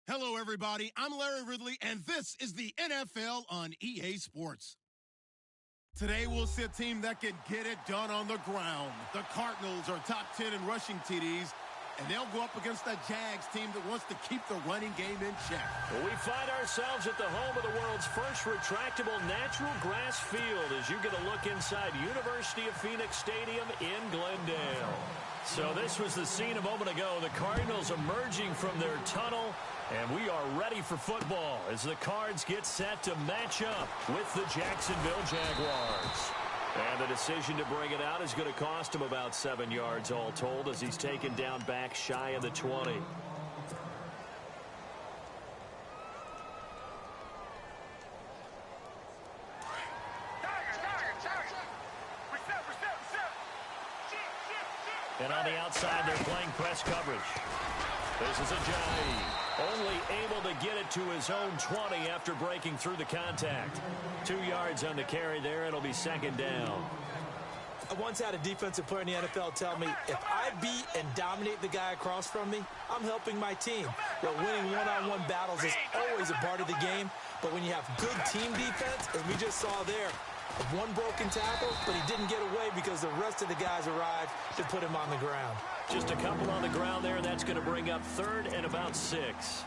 Hello, everybody. I'm Larry Ridley, and this is the NFL on EA Sports. Today, we'll see a team that can get it done on the ground. The Cardinals are top 10 in rushing TDs, and they'll go up against the Jags team that wants to keep the running game in check. Well, we find ourselves at the home of the world's first retractable natural grass field as you get a look inside University of Phoenix Stadium in Glendale. So this was the scene a moment ago. The Cardinals emerging from their tunnel, and we are ready for football as the Cards get set to match up with the Jacksonville Jaguars. And the decision to bring it out is going to cost him about 7 yards all told as he's taken down back shy of the 20. And on the outside, they're playing press coverage. This is Ajayi. Only able to get it to his own 20 after breaking through the contact. 2 yards on the carry there. It'll be second down. I once had a defensive player in the NFL tell me, if I beat and dominate the guy across from me, I'm helping my team. Well, winning one-on-one battles is always a part of the game, but when you have good team defense, as we just saw there, one broken tackle, but he didn't get away because the rest of the guys arrived to put him on the ground. Just a couple on the ground there, and that's going to bring up third and about 6.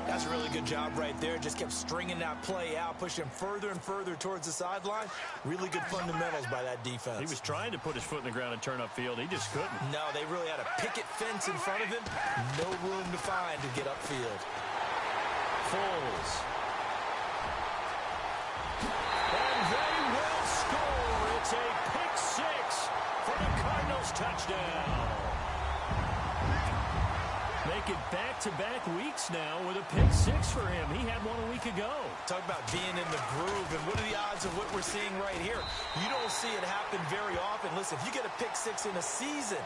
That's a really good job right there. Just kept stringing that play out, pushing him further and further towards the sideline. Really good fundamentals by that defense. He was trying to put his foot in the ground and turn upfield. He just couldn't. No, they really had a picket fence in front of him. No room to find to get upfield. Foles. And they will score. It's a pick 6 for the Cardinals touchdown. Make it back-to-back weeks now with a pick 6 for him. He had one a week ago. Talk about being in the groove, and what are the odds of what we're seeing right here? You don't see it happen very often. Listen, if you get a pick 6 in a season,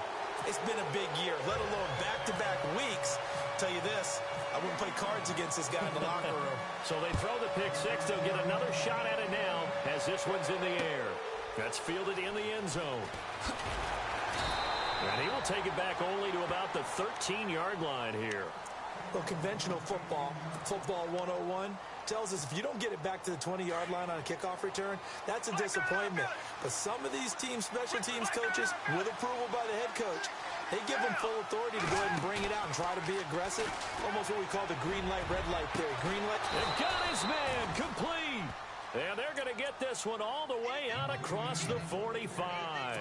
it's been a big year, let alone back-to-back weeks. I'll tell you this, I wouldn't play cards against this guy in the locker room. So they throw the pick 6. They'll get another shot at it now as this one's in the air. That's fielded in the end zone. And he will take it back only to about the 13-yard line here. Well, conventional football 101, tells us if you don't get it back to the 20-yard line on a kickoff return, that's a disappointment. But some of these teams, special teams coaches, with approval by the head coach, they give them full authority to go ahead and bring it out and try to be aggressive. Almost what we call the green light, red light theory. Green light. And got his man complete. And they're going to get this one all the way out across the 45.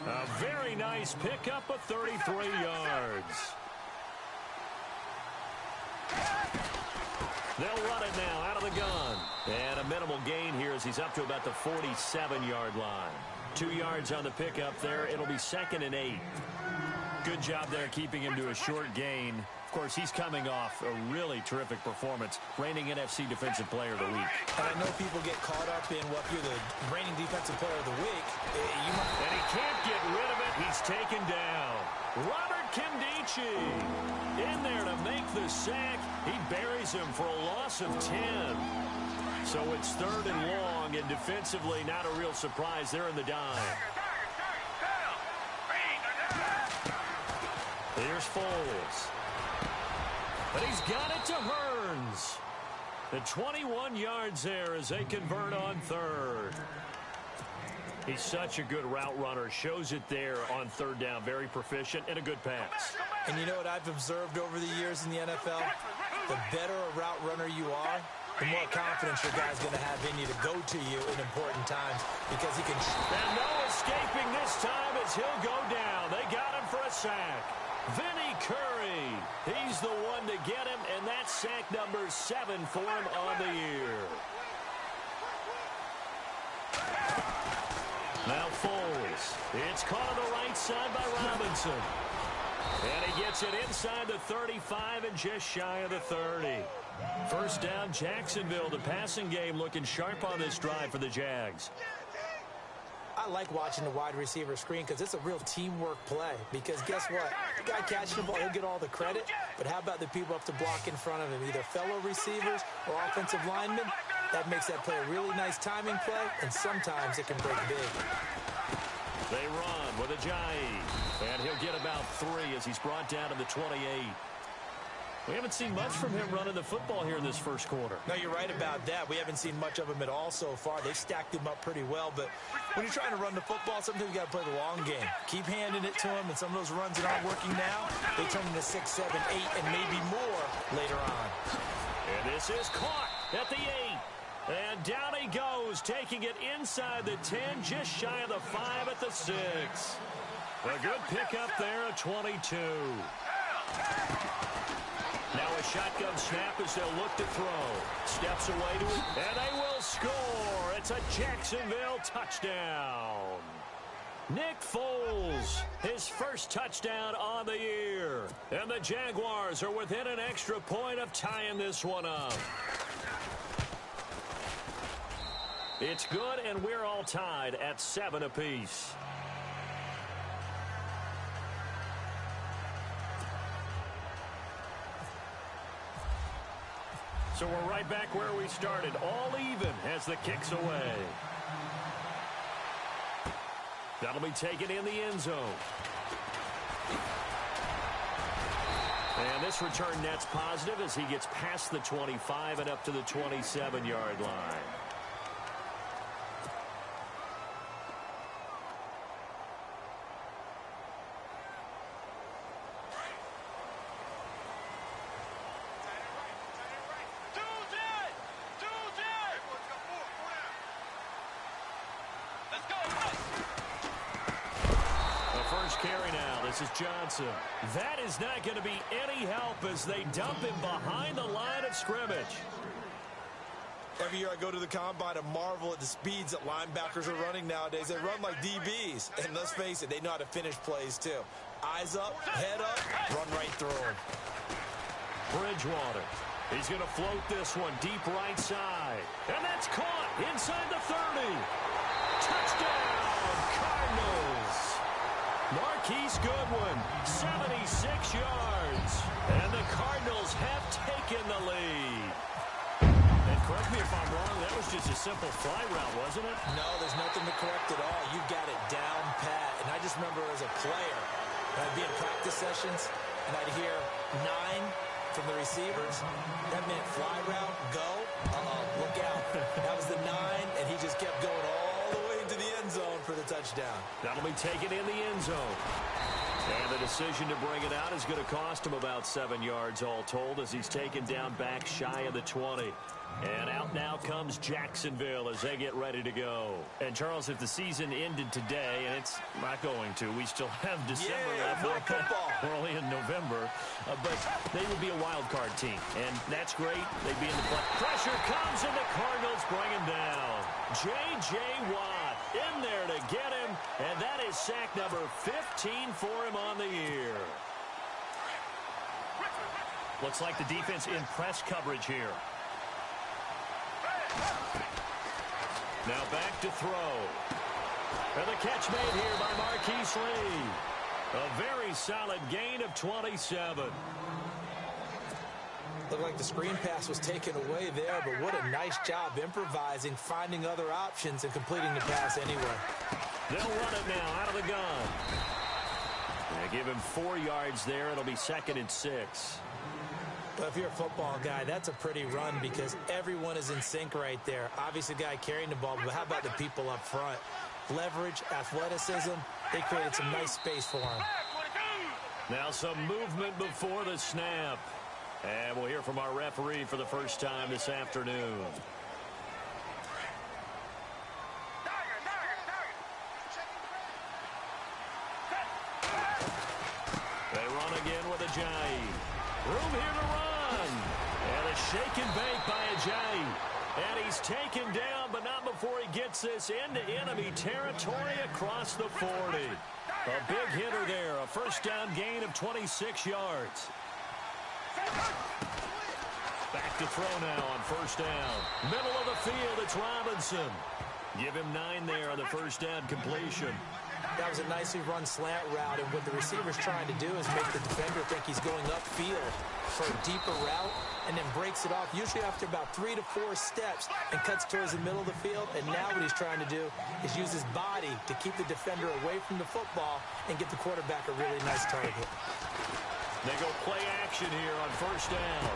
A very nice pickup of 33 yards. They'll run it now out of the gun. And a minimal gain here as he's up to about the 47-yard line. 2 yards on the pickup there. It'll be 2nd and 8. Good job there keeping him to a short gain. Of course, he's coming off a really terrific performance, reigning NFC Defensive Player of the Week. And I know people get caught up in what you're the reigning Defensive Player of the Week. And he can't get rid of it. He's taken down. Robert Kimdichie in there to make the sack. He buries him for a loss of 10. So it's 3rd and long, and defensively not a real surprise. They're in the dime. Here's Foles. But he's got it to Hearns. The 21 yards there as they convert on 3rd. He's such a good route runner. Shows it there on 3rd down. Very proficient and a good pass. And you know what I've observed over the years in the NFL? The better a route runner you are, the more confidence your guy's going to have in you to go to you in important times because he can... And no escaping this time as he'll go down. They got him for a sack. Vinny Curry, he's the one to get him, and that's sack number 7 for him on the year. Now Foles. It's caught on the right side by Robinson. And he gets it inside the 35 and just shy of the 30. First down, Jacksonville. The passing game looking sharp on this drive for the Jags. I like watching the wide receiver screen because it's a real teamwork play. Because guess what? The guy catching the ball, he'll get all the credit. But how about the people up to block in front of him? Either fellow receivers or offensive linemen. That makes that play a really nice timing play, and sometimes it can break big. They run with Ajayi. And he'll get about 3 as he's brought down to the 28. We haven't seen much from him running the football here in this first quarter. No, you're right about that. We haven't seen much of him at all so far. They've stacked him up pretty well, but when you're trying to run the football, sometimes you got to play the long game. Keep handing it to him, and some of those runs that aren't working now, they turn into 6, 7, 8, and maybe more later on. And this is caught at the 8. And down he goes, taking it inside the 10, just shy of the 5 at the 6. A good pickup there at 22. Now a shotgun snap as they'll look to throw. Steps away to it, and they will score. It's a Jacksonville touchdown. Nick Foles, his first touchdown on the year. And the Jaguars are within an extra point of tying this one up. It's good, and we're all tied at 7 apiece. So we're right back where we started, all even as the kick's away. That'll be taken in the end zone. And this return net's positive as he gets past the 25 and up to the 27-yard line. Carry now. This is Johnson. That is not going to be any help as they dump him behind the line of scrimmage. Every year I go to the combine and marvel at the speeds that linebackers are running nowadays. They run like DBs. And let's face it, they know how to finish plays too. Eyes up, head up, run right through them. Bridgewater. He's going to float this one deep right side. And that's caught inside the 30. Touchdown, Cardinals. Marquise Goodwin, 76 yards. And the Cardinals have taken the lead. And correct me if I'm wrong, that was just a simple fly route, wasn't it? No, there's nothing to correct at all. You got it down pat. And I just remember as a player, I'd be in practice sessions, and I'd hear 9 from the receivers. That meant fly route, go. Look out. That was the 9, and he just kept going all the way into the end zone for the touchdown. That'll be taken in the end zone. And the decision to bring it out is going to cost him about 7 yards all told as he's taken down back shy of the 20. And out now comes Jacksonville as they get ready to go. And, Charles, if the season ended today, and it's not going to, we still have December left. More football. We're only in November. But they would be a wild card team. And that's great. They'd be in the play. Pressure comes, and the Cardinals bring him down. J.J. Watt in there to get him. And that is sack number 15 for him on the year. Looks like the defense in press coverage here. Now back to throw. And the catch made here by Marquise Lee. A very solid gain of 27. Looked like the screen pass was taken away there, but what a nice job improvising, finding other options, and completing the pass anyway. They'll run it now out of the gun. They give him 4 yards there. It'll be 2nd and 6. But if you're a football guy, that's a pretty run because everyone is in sync right there. Obviously, the guy carrying the ball, but how about the people up front? Leverage, athleticism, they created some nice space for him. Now some movement before the snap. And we'll hear from our referee for the first time this afternoon. They run again with Ajayi. Room here to run. And a shake and bake by Ajayi. And he's taken down, but not before he gets this into enemy territory across the 40. A big hitter there. A first down gain of 26 yards. Back to throw now on first down. Middle of the field, it's Robinson. Give him 9 there on the first down completion. That was a nicely run slant route, and what the receiver's trying to do is make the defender think he's going upfield for a deeper route, and then breaks it off, usually after about 3 to 4 steps, and cuts towards the middle of the field. And now what he's trying to do is use his body to keep the defender away from the football and get the quarterback a really nice target. They go play action here on first down.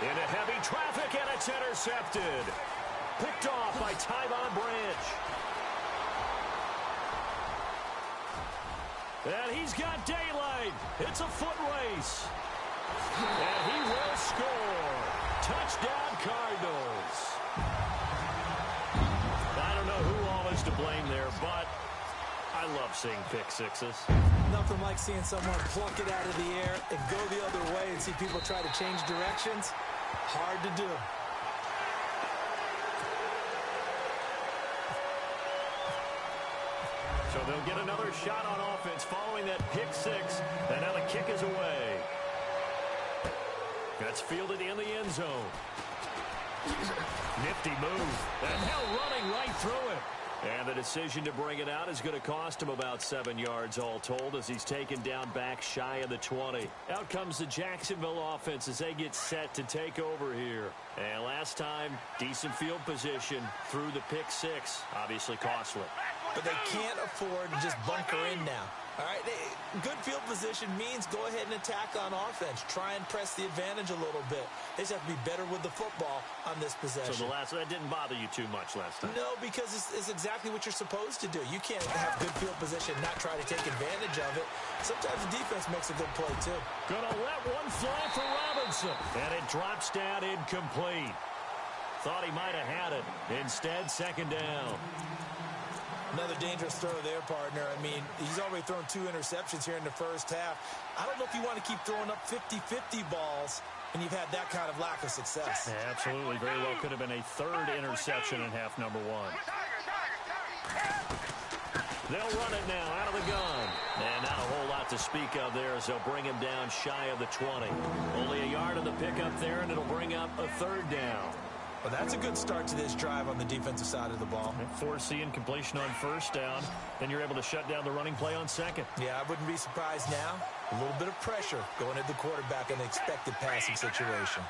Into heavy traffic, and it's intercepted. Picked off by Tyvon Branch. And he's got daylight. It's a foot race. And he will score. Touchdown, Cardinals. I don't know who all is to blame there, but I love seeing pick sixes. Nothing like seeing someone pluck it out of the air and go the other way and see people try to change directions. Hard to do. So they'll get another shot on offense following that pick six. And now the kick is away. That's fielded in the end zone. Nifty move. And now running right through it. And the decision to bring it out is going to cost him about 7 yards all told as he's taken down back shy of the 20. Out comes the Jacksonville offense as they get set to take over here. And last time, decent field position through the pick six. Obviously costly. But they can't afford to just bunker in now. All right, good field position means go ahead and attack on offense. Try and press the advantage a little bit. They just have to be better with the football on this possession. So that didn't bother you too much last time? No, because it's exactly what you're supposed to do. You can't have good field position and not try to take advantage of it. Sometimes the defense makes a good play, too. Gonna let one fly for Robinson. And it drops down incomplete. Thought he might have had it. Instead, second down. Another dangerous throw there, partner. I mean, he's already thrown 2 interceptions here in the first half. I don't know if you want to keep throwing up 50-50 balls, and you've had that kind of lack of success. Yeah, absolutely. Very well could have been a 3rd interception in half number 1. They'll run it now out of the gun. And not a whole lot to speak of there as they'll bring him down shy of the 20. Only a yard of the pickup there, and it'll bring up a 3rd down. Well, that's a good start to this drive on the defensive side of the ball. Forcing completion on first down. Then you're able to shut down the running play on second. Yeah, I wouldn't be surprised now. A little bit of pressure going at the quarterback in an expected passing situation.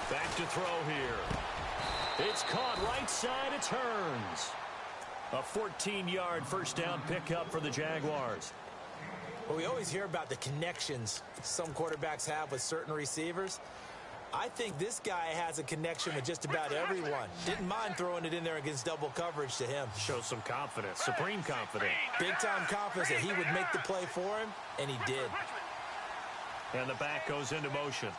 Back to throw here. It's caught right side. It turns. A 14-yard first down pickup for the Jaguars. Well, we always hear about the connections some quarterbacks have with certain receivers. I think this guy has a connection with just about everyone. Didn't mind throwing it in there against double coverage to him. Shows some confidence, supreme confidence. Big-time confidence that he would make the play for him, and he did. And the back goes into motion.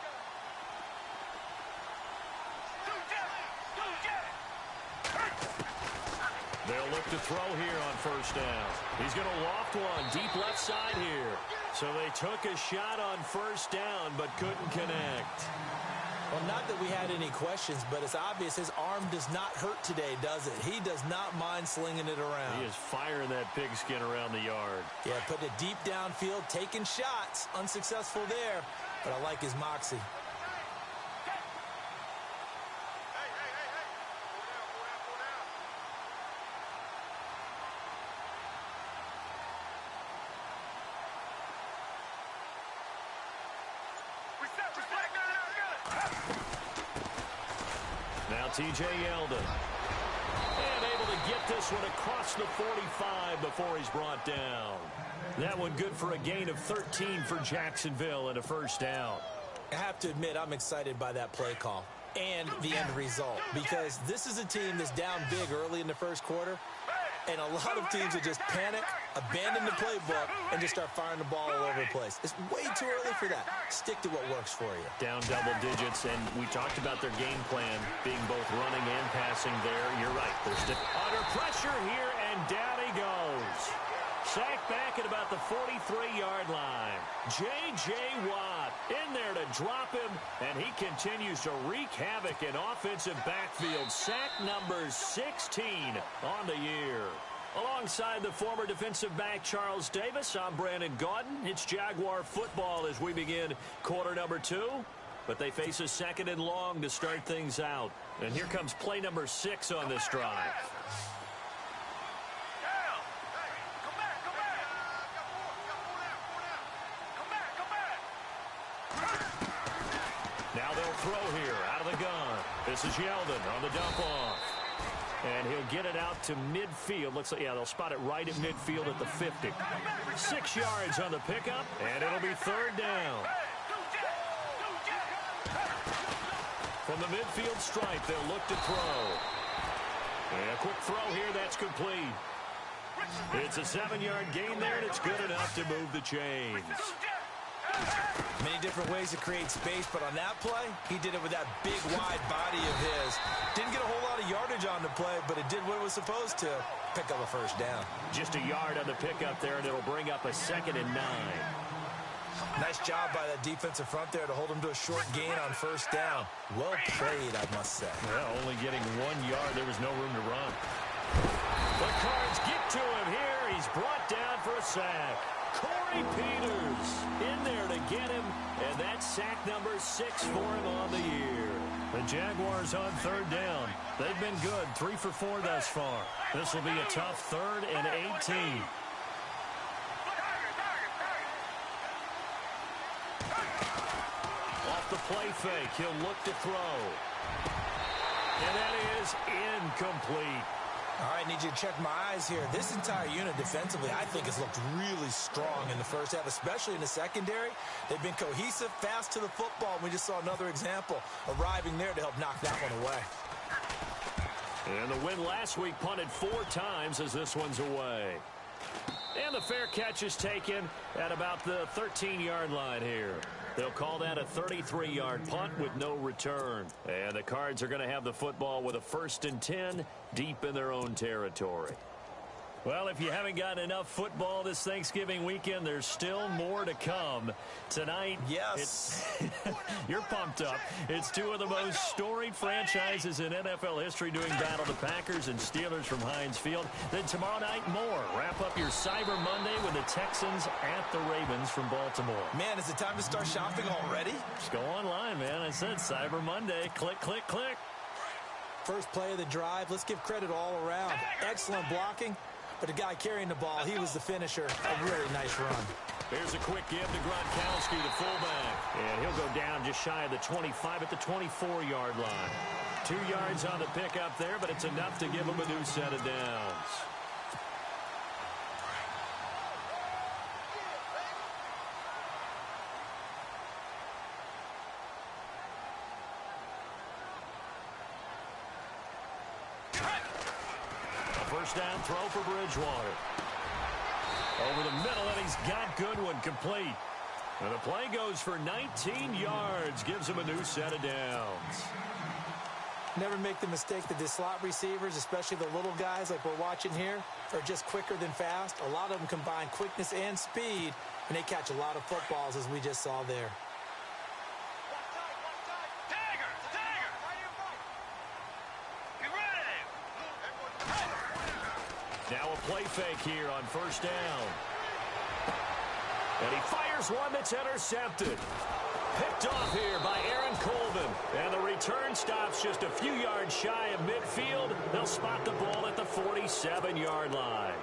They'll look to throw here on first down. He's going to loft one deep left side here. So they took a shot on first down but couldn't connect. Well, not that we had any questions, but it's obvious his arm does not hurt today, does it? He does not mind slinging it around. He is firing that pigskin around the yard. Yeah, putting it deep downfield, taking shots. Unsuccessful there, but I like his moxie. Now T.J. Yeldon. And able to get this one across the 45 before he's brought down. That one good for a gain of 13 for Jacksonville and a first down. I have to admit, I'm excited by that play call and the end result, because this is a team that's down big early in the first quarter, and a lot of teams will just panic, abandon the playbook, and just start firing the ball all over the place. It's way too early for that. Stick to what works for you. Down double digits, and we talked about their game plan being both running and passing there. You're right. They're under pressure here, and down he goes. Sacked back at about the 43-yard line. J.J. Watt in there to drop him, and he continues to wreak havoc in offensive backfield. Sack number 16 on the year. Alongside the former defensive back Charles Davis, I'm Brandon Gaudin. It's Jaguar football as we begin quarter number 2. But they face a second and long to start things out. And here comes play number 6 on this drive. Now they'll throw here out of the gun. This is Yeldon on the dump off. And he'll get it out to midfield. Looks like, yeah, they'll spot it right at midfield at the 50. 6 yards on the pickup, and it'll be third down. From the midfield stripe, they'll look to throw. And a quick throw here, that's complete. It's a 7-yard gain there, and it's good enough to move the chains. Many different ways to create space, but on that play, he did it with that big, wide body of his. Didn't get a whole lot of yardage on the play, but it did what it was supposed to. Pick up a first down. Just a yard on the pickup there, and it'll bring up a 2nd and 9. Nice job by that defensive front there to hold him to a short gain on first down. Well played, I must say. Well, only getting 1 yard. There was no room to run. The Cards get to him here. He's brought down for a sack. Corey Peters in there to get him, and that's sack number 6 for him on the year. The Jaguars on third down. They've been good, 3 for 4 thus far. This will be a tough 3rd and 18. Off the play fake, he'll look to throw. And that is incomplete. All right, need you to check my eyes here. This entire unit defensively, I think, has looked really strong in the first half, especially in the secondary. They've been cohesive, fast to the football. We just saw another example arriving there to help knock that one away. And the win last week punted 4 times as this one's away. And the fair catch is taken at about the 13-yard line here. They'll call that a 33-yard punt with no return. And the Cards are going to have the football with a 1st and 10 deep in their own territory. Well, if you haven't gotten enough football this Thanksgiving weekend, there's still more to come. Tonight, yes, you're pumped up. It's 2 of the most storied franchises in NFL history doing battle, the Packers and Steelers from Heinz Field. Then tomorrow night, more. Wrap up your Cyber Monday with the Texans at the Ravens from Baltimore. Man, is it time to start shopping already? Just go online, man. I said Cyber Monday. Click, click, click. First play of the drive. Let's give credit all around. Excellent blocking. But the guy carrying the ball, he was the finisher. A really nice run. Here's a quick give to Gronkowski, the fullback. And he'll go down just shy of the 25 at the 24-yard line. 2 yards on the pickup there, but it's enough to give him a new set of downs. First down throw for Bridgewater. Over the middle, and he's got Goodwin complete. And the play goes for 19 yards. Gives him a new set of downs. Never make the mistake that the slot receivers, especially the little guys like we're watching here, are just quicker than fast. A lot of them combine quickness and speed, and they catch a lot of footballs, as we just saw there. Now a play fake here on first down. And he fires one that's intercepted. Picked off here by Aaron Colvin. And the return stops just a few yards shy of midfield. They'll spot the ball at the 47-yard line.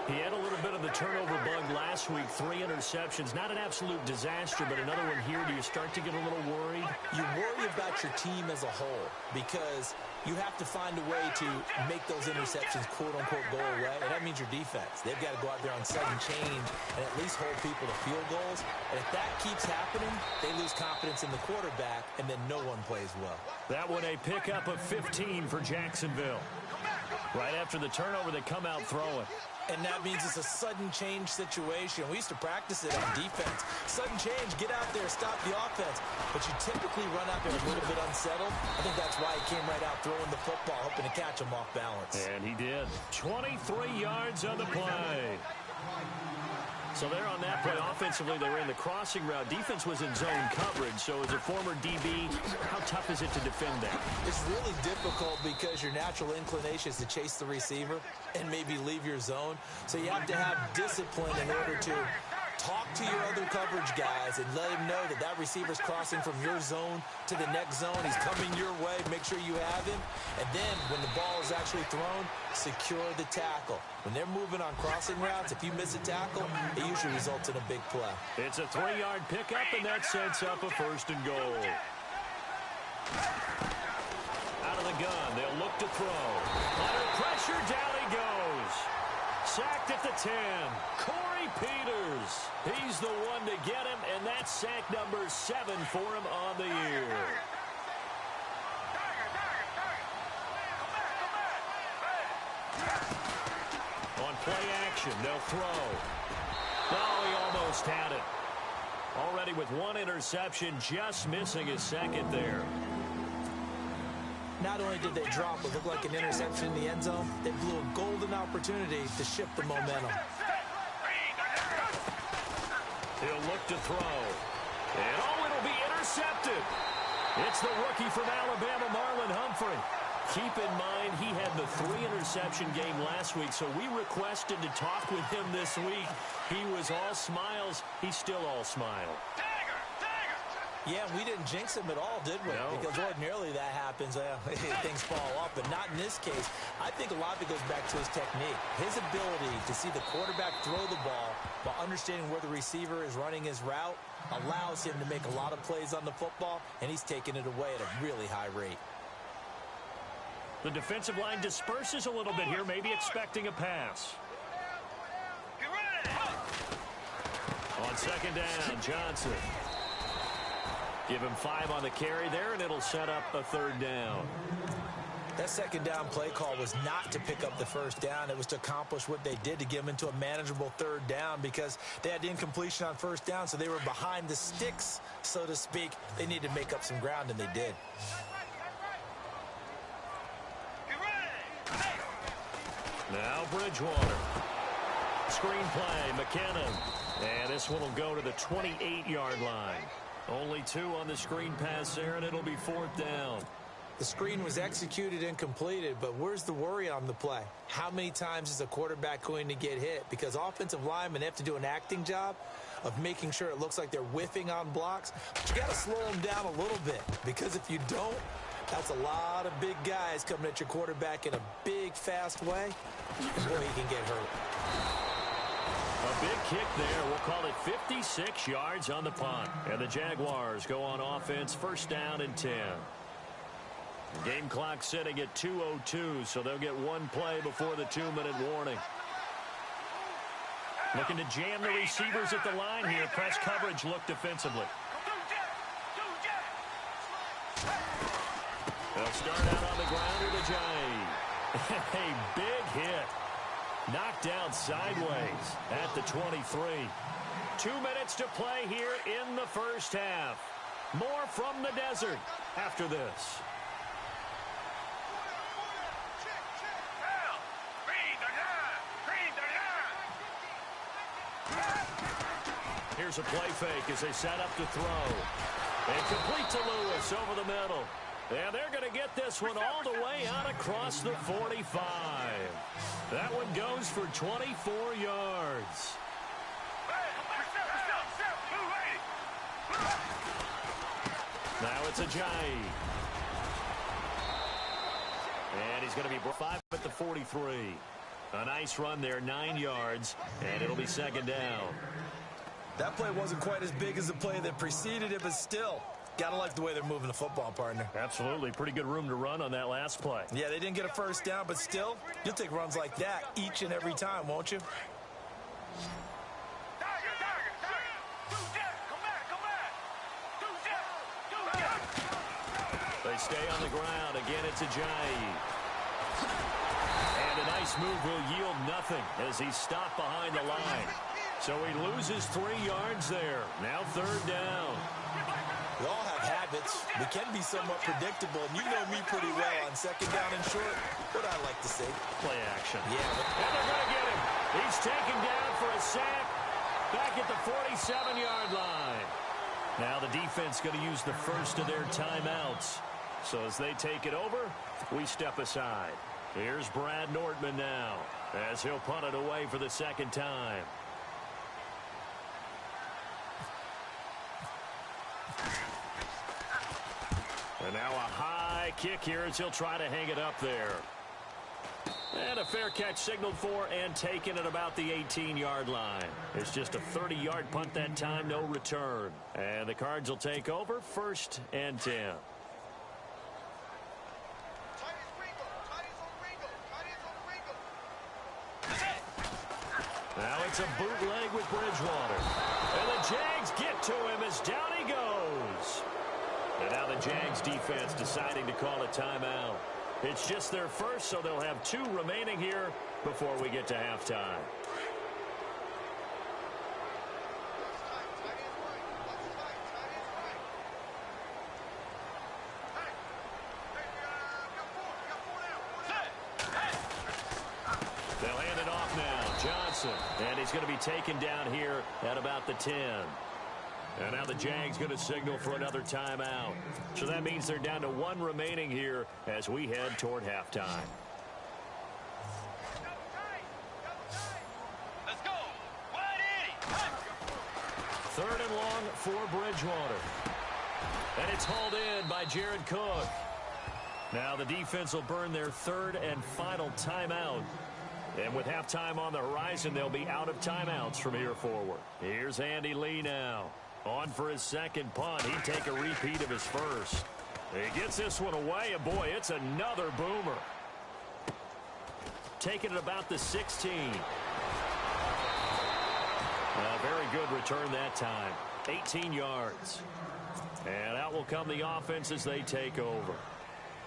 He had a little bit of the turnover bug last week. 3 interceptions. Not an absolute disaster, but another one here. Do you start to get a little worried? You worry about your team as a whole because you have to find a way to make those interceptions, quote-unquote, go away, and that means your defense. They've got to go out there on sudden change and at least hold people to field goals. And if that keeps happening, they lose confidence in the quarterback, and then no one plays well. That one a pickup of 15 for Jacksonville. Right after the turnover, they come out throwing. And that means it's a sudden change situation. We used to practice it on defense. Sudden change, get out there, stop the offense. But you typically run out there a little bit unsettled. I think that's why he came right out throwing the football, hoping to catch him off balance. And he did. 23 yards on the play. So there on that play, offensively, they ran the crossing route. Defense was in zone coverage, so as a former DB, how tough is it to defend that? It's really difficult because your natural inclination is to chase the receiver and maybe leave your zone. So you have to have discipline in order to talk to your other coverage guys and let him know that that receiver's crossing from your zone to the next zone. He's coming your way. Make sure you have him. And then when the ball is actually thrown, secure the tackle. When they're moving on crossing routes, if you miss a tackle, it usually results in a big play. It's a 3-yard pickup, and that sets up a 1st and goal. Out of the gun, they'll look to throw. Under pressure, down he goes. Sacked at the 10. Corey Peters. He's the one to get him, and that's sack number 7 for him on the year. On play action, they'll throw. Oh, he almost had it. Already with 1 interception, just missing his 2nd there. Not only did they drop what looked like an interception in the end zone, they blew a golden opportunity to shift the momentum. He'll look to throw. And it'll be intercepted. It's the rookie from Alabama, Marlon Humphrey. Keep in mind, he had the 3-interception game last week, so we requested to talk with him this week. He was all smiles. He's still all smile. Yeah, we didn't jinx him at all, did we? No. Because ordinarily that happens. Things fall off, but not in this case. I think a lot of it goes back to his technique. His ability to see the quarterback throw the ball while understanding where the receiver is running his route allows him to make a lot of plays on the football, and he's taking it away at a really high rate. The defensive line disperses a little bit here, maybe expecting a pass. On 2nd down, Johnson. Give him 5 on the carry there, and it'll set up a 3rd down. That 2nd down play call was not to pick up the 1st down. It was to accomplish what they did, to get them into a manageable 3rd down, because they had incompletion on 1st down, so they were behind the sticks, so to speak. They needed to make up some ground, and they did. Now Bridgewater. Screen play, McKinnon. And this one will go to the 28-yard line. Only 2 on the screen pass there, and it'll be 4th down. The screen was executed and completed, but where's the worry on the play? How many times is a quarterback going to get hit? Because offensive linemen have to do an acting job of making sure it looks like they're whiffing on blocks. But you got to slow them down a little bit, because if you don't, that's a lot of big guys coming at your quarterback in a big, fast way. Boy, he can get hurt. A big kick there. We'll call it 56 yards on the punt. And the Jaguars go on offense, 1st down and 10. Game clock sitting at 2:02, so they'll get 1 play before the 2-minute warning. Looking to jam the receivers at the line here. Press coverage look defensively. They'll start out on the ground with a Jai. A big hit. Knocked down sideways at the 23. 2 minutes to play here in the 1st half. More from the desert after this. Here's a play fake as they set up to throw. And complete to Lewis over the middle. And they're going to get this one all the way out across the 45. That one goes for 24 yards. Now it's a Jai. And he's going to be 5 at the 43. A nice run there, 9 yards, and it'll be 2nd down. That play wasn't quite as big as the play that preceded it, but still, gotta like the way they're moving the football, partner. Absolutely. Pretty good room to run on that last play. Yeah, they didn't get a 1st down, but still, you'll take runs like that each and every time, won't you? They stay on the ground. Again, it's a Jai. And a nice move will yield nothing as he's stopped behind the line. So he loses 3 yards there. Now 3rd down. We all have habits. We can be somewhat predictable, and you know me pretty well on 2nd down and short. What I like to see. Play action. Yeah. And they're going to get him. He's taken down for a sack back at the 47-yard line. Now the defense going to use the first of their timeouts. So as they take it over, we step aside. Here's Brad Nordman now as he'll punt it away for the 2nd time. And now a high kick here as he'll try to hang it up there. And a fair catch signaled for and taken at about the 18-yard line. It's just a 30-yard punt that time, no return. And the Cards will take over, 1st and 10. Now it's a bootleg with Bridgewater. And the Jags get to him as down he goes. And now the Jags defense deciding to call a timeout. It's just their first, so they'll have 2 remaining here before we get to halftime. They'll hand it off now. Johnson. And he's going to be taken down here at about the 10. And now the Jags going to signal for another timeout. So that means they're down to 1 remaining here as we head toward halftime. Let's go. 180. 3rd and long for Bridgewater. And it's hauled in by Jared Cook. Now the defense will burn their 3rd and final timeout. And with halftime on the horizon, they'll be out of timeouts from here forward. Here's Andy Lee now. On for his 2nd punt. He'd take a repeat of his 1st. He gets this one away, and boy, it's another boomer. Taking it about the 16. A very good return that time. 18 yards. And out will come the offense as they take over.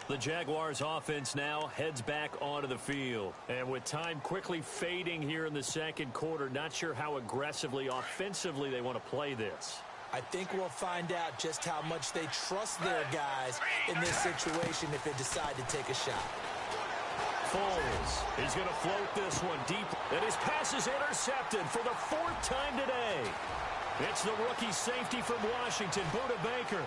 The Jaguars offense now heads back onto the field. And with time quickly fading here in the 2nd quarter, not sure how aggressively, offensively they want to play this. I think we'll find out just how much they trust their guys in this situation if they decide to take a shot. Foles, he's going to float this one deep. And his pass is intercepted for the 4th time today. It's the rookie safety from Washington, Buda Baker.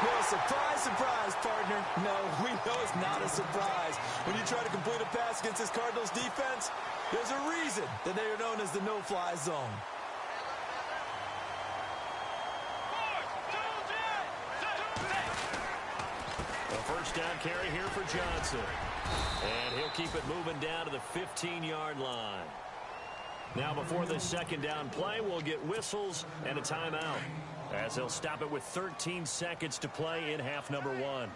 Well, surprise, surprise, partner. No, we know it's not a surprise. When you try to complete a pass against this Cardinals defense, there's a reason that they are known as the no-fly zone. A 1st down carry here for Johnson. And he'll keep it moving down to the 15-yard line. Now before this 2nd down play, we'll get whistles and a timeout, as they'll stop it with 13 seconds to play in half number 1.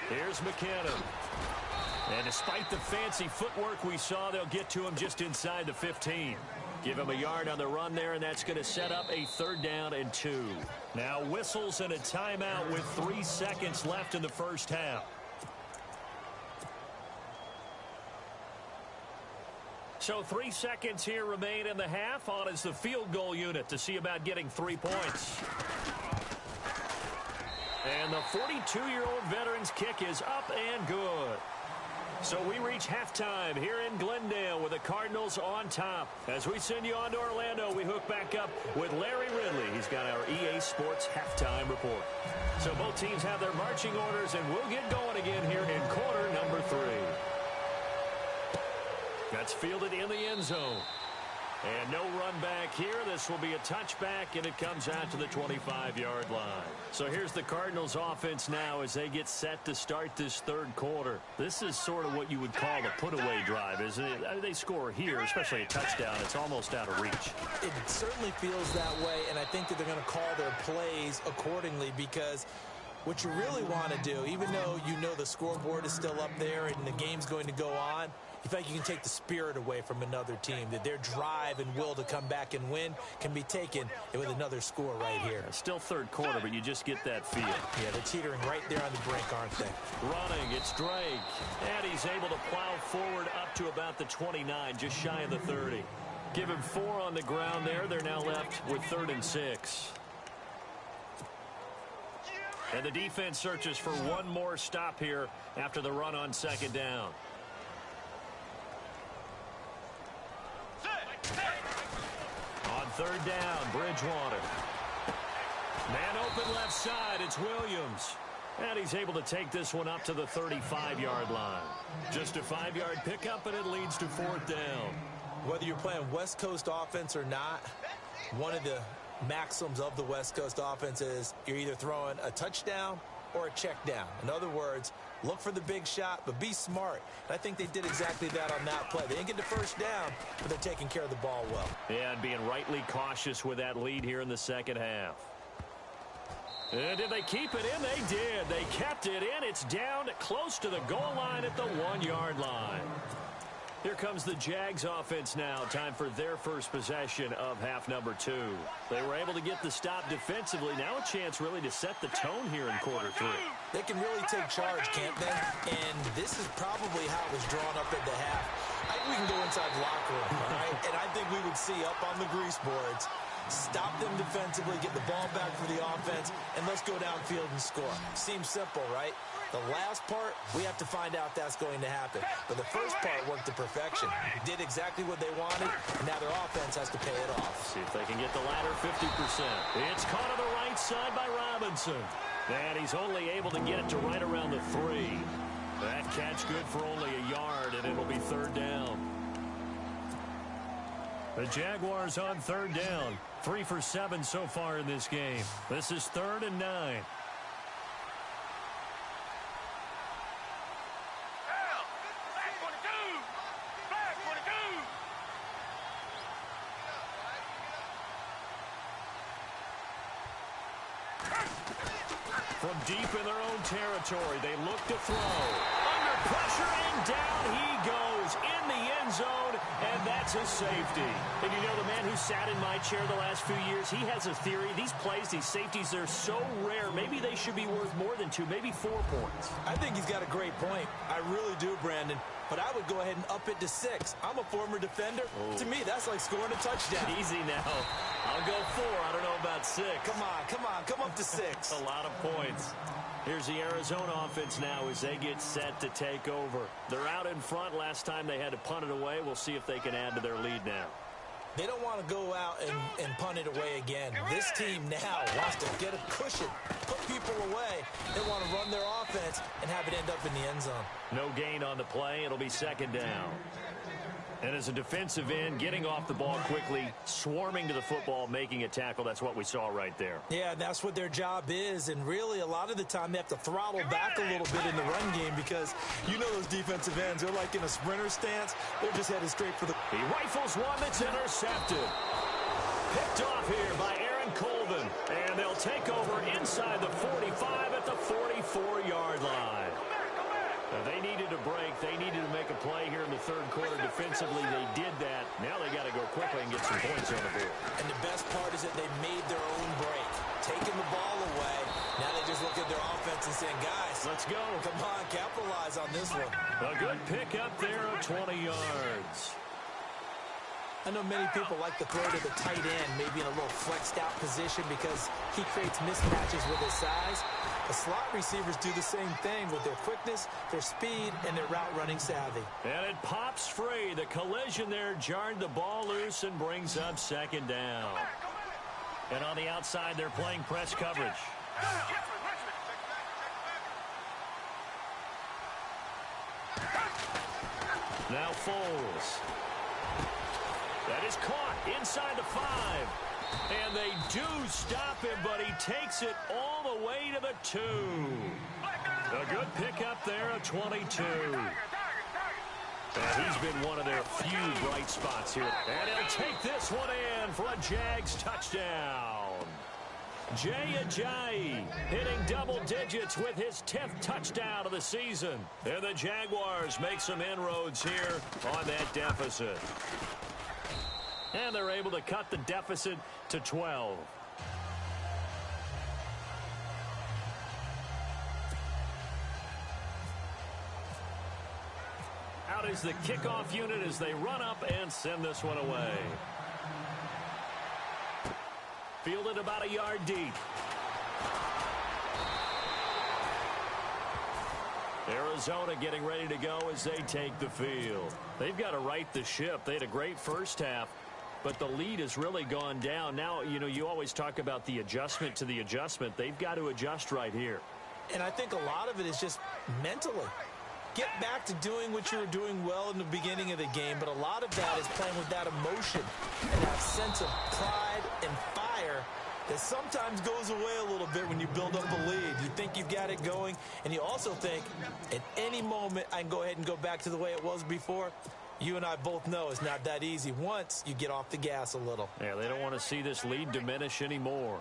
Here's McKinnon. And despite the fancy footwork we saw, they'll get to him just inside the 15. Give him a yard on the run there, and that's going to set up a 3rd down and 2. Now whistles and a timeout with 3 seconds left in the 1st half. So 3 seconds here remain in the half. On is the field goal unit to see about getting 3 points. And the 42-year-old veteran's kick is up and good. So we reach halftime here in Glendale with the Cardinals on top. As we send you on to Orlando, we hook back up with Larry Ridley. He's got our EA Sports halftime report. So both teams have their marching orders, and we'll get going again here in quarter number 3. That's fielded in the end zone. And no run back here. This will be a touchback, and it comes out to the 25-yard line. So here's the Cardinals offense now as they get set to start this 3rd quarter. This is sort of what you would call the put-away drive, isn't it? They score here, especially a touchdown. It's almost out of reach. It certainly feels that way, and I think that they're going to call their plays accordingly, because what you really want to do, even though you know the scoreboard is still up there and the game's going to go on, you think you can take the spirit away from another team, that their drive and will to come back and win can be taken with another score right here. Still 3rd quarter, but you just get that feel. Yeah, they're teetering right there on the brink, aren't they? Running, it's Drake. And he's able to plow forward up to about the 29, just shy of the 30. Give him 4 on the ground there. They're now left with 3rd and 6. And the defense searches for one more stop here after the run on 2nd down. On 3rd down, Bridgewater. Man open left side, it's Williams. And he's able to take this one up to the 35-yard line. Just a 5-yard pickup, and it leads to 4th down. Whether you're playing West Coast offense or not, one of the maxims of the West Coast offense is you're either throwing a touchdown or a check down. In other words, look for the big shot, but be smart. And I think they did exactly that on that play. They didn't get the first down, but they're taking care of the ball well. Yeah, and being rightly cautious with that lead here in the second half. And did they keep it in? They did. They kept it in. It's down close to the goal line at the 1-yard line. Here comes the Jags offense now. Time for their first possession of half number 2. They were able to get the stop defensively. Now a chance really to set the tone here in quarter 3. They can really take charge, can't they? And this is probably how it was drawn up at the half. I think we can go inside the locker room, all right? And I think we would see up on the grease boards, stop them defensively, get the ball back for the offense, and let's go downfield and score. Seems simple, right? The last part, we have to find out that's going to happen. But the first part worked to perfection. Did exactly what they wanted, and now their offense has to pay it off. See if they can get the latter 50%. It's caught on the right side by Robinson. And he's only able to get it to right around the 3. That catch good for only a yard, and it'll be 3rd down. The Jaguars on 3rd down. 3 for 7 so far in this game. This is 3rd and 9. From deep in their own territory, they look to throw. Under pressure, and down he goes in the end zone, and that's a safety. And you know, the man who sat in my chair the last few years, he has a theory. These plays, these safeties, they're so rare. Maybe they should be worth more than 2, maybe 4 points. I think he's got a great point. I really do, Brandon. But I would go ahead and up it to 6. I'm a former defender. Oh. To me, that's like scoring a touchdown. Easy now. I'll go 4. I don't know about 6. Come up to 6. A lot of points. Here's the Arizona offense now as they get set to take over. They're out in front. Last time they had to punt it away. We'll see if they can add to their lead now. They don't want to go out and punt it away again. This team now wants to get a cushion, put people away. They want to run their offense and have it end up in the end zone. No gain on the play. It'll be 2nd down. And as a defensive end, getting off the ball quickly, swarming to the football, making a tackle, that's what we saw right there. Yeah, that's what their job is. And really, a lot of the time, they have to throttle back a little bit in the run game because you know those defensive ends, they're like in a sprinter stance. They're just headed straight for the... He rifles one that's intercepted. Picked off here by Aaron Colvin. And they'll take over inside the 45 at the 44-yard line. They needed a break. They needed to make a play here in the 3rd quarter. Defensively, they did that. Now they got to go quickly and get some points on the board. And the best part is that they made their own break, taking the ball away. Now they just look at their offense and saying, guys, let's go. Come on, capitalize on this one. A good pick up there of 20 yards. I know many people like to throw to the tight end, maybe in a little flexed out position because he creates mismatches with his size. The slot receivers do the same thing with their quickness, their speed, and their route running savvy. And it pops free. The collision there jarred the ball loose and brings up 2nd down. And on the outside, they're playing press coverage. Now Foles. That is caught inside the 5. And they do stop him, but he takes it all the way to the 2. A good pickup there of 22. And he's been one of their few bright spots here. And he'll take this one in for a Jags touchdown. Jay Ajayi hitting double digits with his 10th touchdown of the season. And the Jaguars make some inroads here on that deficit. And they're able to cut the deficit to 12. Out is the kickoff unit as they run up and send this one away. Fielded about a yard deep. Arizona getting ready to go as they take the field. They've got to right the ship. They had a great first half, but the lead has really gone down. Now, you know, you always talk about the adjustment to the adjustment. They've got to adjust right here. And I think a lot of it is just mentally. Get back to doing what you were doing well in the beginning of the game, but a lot of that is playing with that emotion and that sense of pride and fire that sometimes goes away a little bit when you build up a lead. You think you've got it going, and you also think at any moment I can go ahead and go back to the way it was before. You and I both know it's not that easy once you get off the gas a little. Yeah, they don't want to see this lead diminish anymore.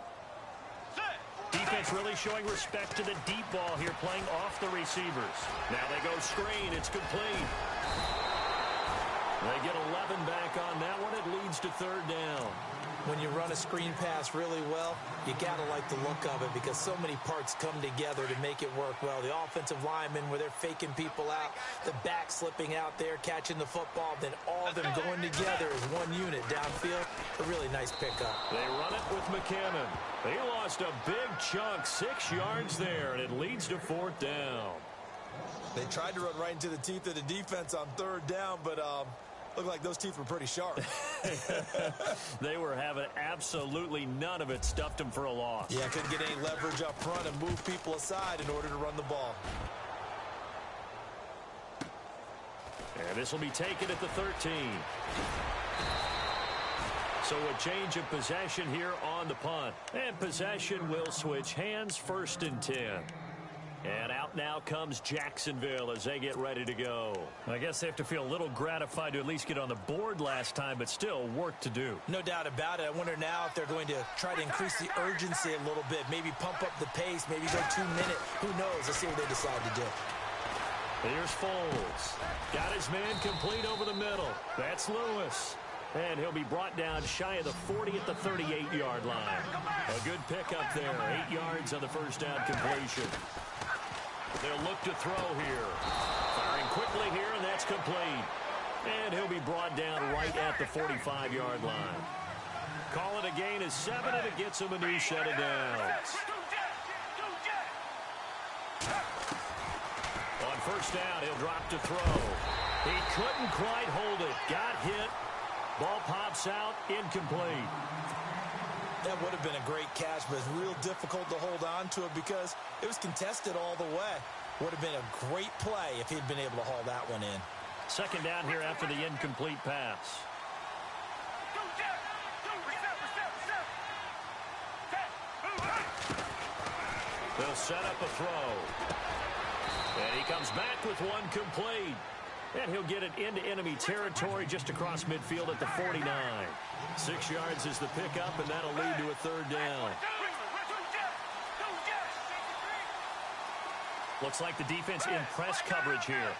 Defense really showing respect to the deep ball here, playing off the receivers. Now they go screen. It's complete. They get 11 back on that one. It leads to third down. When you run a screen pass really well, you got to like the look of it because so many parts come together to make it work well. The offensive linemen where they're faking people out, the back slipping out there, catching the football, then all of them going together as one unit downfield. A really nice pickup. They run it with McCammon. They lost a big chunk, 6 yards there, and it leads to fourth down. They tried to run right into the teeth of the defense on third down, but looked like those teeth were pretty sharp. They were having absolutely none of it. Stuffed them for a loss. Yeah, couldn't get any leverage up front and move people aside in order to run the ball. And this will be taken at the 13. So a change of possession here on the punt. And possession will switch hands, 1st and 10. And out now comes Jacksonville as they get ready to go. I guess they have to feel a little gratified to at least get on the board last time, but still work to do. No doubt about it. I wonder now if they're going to try to increase the urgency a little bit, maybe pump up the pace, maybe go 2 minute. Who knows? Let's see what they decide to do. Here's Foles. Got his man complete over the middle. That's Lewis. And he'll be brought down shy of the 40 at the 38-yard line. A good pickup there. 8 yards on the first down completion. They'll look to throw here. Firing quickly here, and that's complete. And he'll be brought down right at the 45-yard line. Call it a gain of 7, and it gets him a new set of downs. On first down, he'll drop to throw. He couldn't quite hold it. Got hit. Ball pops out, incomplete. That would have been a great catch, but it's real difficult to hold on to it because it was contested all the way. Would have been a great play if he'd been able to haul that one in. Second down here after the incomplete pass. They'll set up a throw. And he comes back with one complete. And he'll get it into enemy territory just across midfield at the 49. 6 yards is the pickup, and that'll lead to a third down. Looks like the defense in press coverage here.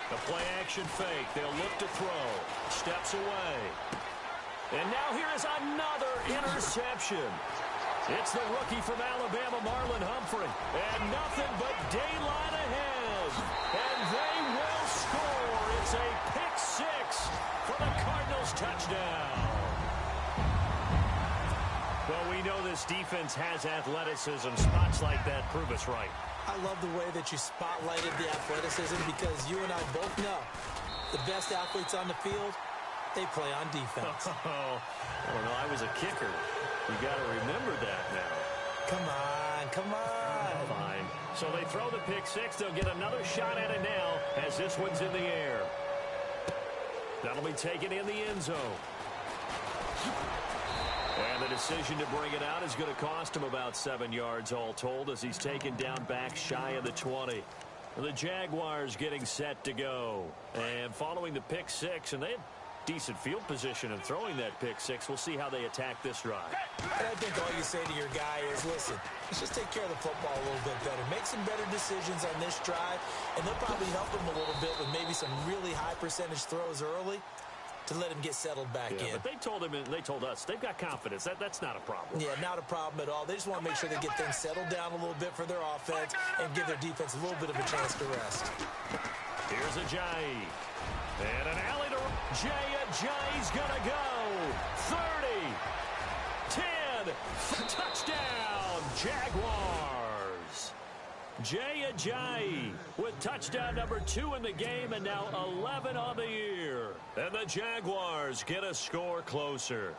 The play action fake. They'll look to throw. Steps away. And now here is another interception. It's the rookie from Alabama, Marlon Humphrey. And nothing but daylight ahead. And they will score. It's a pick 6 for the Cardinals touchdown. Well, we know this defense has athleticism. Spots like that prove us right. I love the way that you spotlighted the athleticism because you and I both know the best athletes on the field, they play on defense. Oh, I don't know. I was a kicker. You got to remember that now. Come on, come on. Fine. So they throw the pick 6. They'll get another shot at it now as this one's in the air. That'll be taken in the end zone. And the decision to bring it out is going to cost him about 7 yards all told as he's taken down back shy of the 20. The Jaguars getting set to go. And following the pick 6, and they had decent field position and throwing that pick 6. We'll see how they attack this drive. And I think all you say to your guy is, listen, let's just take care of the football a little bit better. Make some better decisions on this drive, and they'll probably help him a little bit with maybe some really high percentage throws early to let him get settled back in. But they told him and they told us they've got confidence. That's not a problem. Yeah, not a problem at all. They just want to make sure they get things settled down a little bit for their offense and give their defense a little bit of a chance to rest. Here's Ajayi. And an alley to Ajayi's gonna go. 30, 10, touchdown, Jaguars. Ajayi with touchdown number 2 in the game and now 11 on the year. And the Jaguars get a score closer.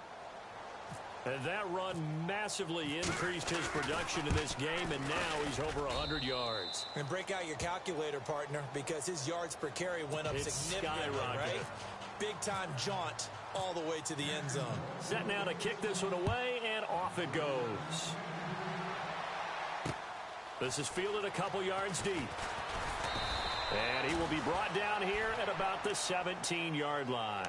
And that run massively increased his production in this game, and now he's over 100 yards. And break out your calculator, partner, because his yards per carry went up significantly, right? Big-time jaunt all the way to the end zone. Set now to kick this one away, and off it goes. This is fielded a couple yards deep. And he will be brought down here at about the 17-yard line.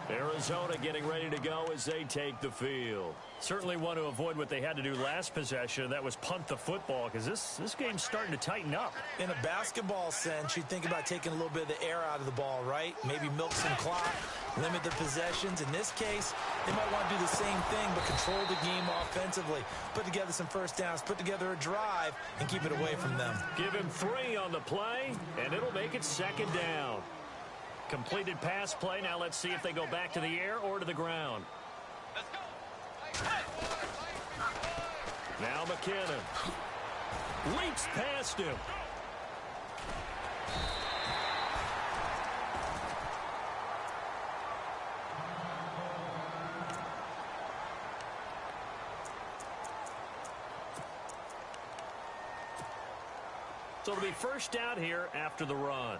Arizona getting ready to go as they take the field. Certainly want to avoid what they had to do last possession. That was punt the football, because this game's starting to tighten up. In a basketball sense, you think about taking a little bit of the air out of the ball, right? Maybe milk some clock, limit the possessions. In this case, they might want to do the same thing, but control the game offensively. Put together some first downs, put together a drive, and keep it away from them. Give him 3 on the play, and it'll make it second down. Completed pass play. Now let's see if they go back to the air or to the ground. Let's go. Now McKinnon leaps past him. So it'll be first down here after the run.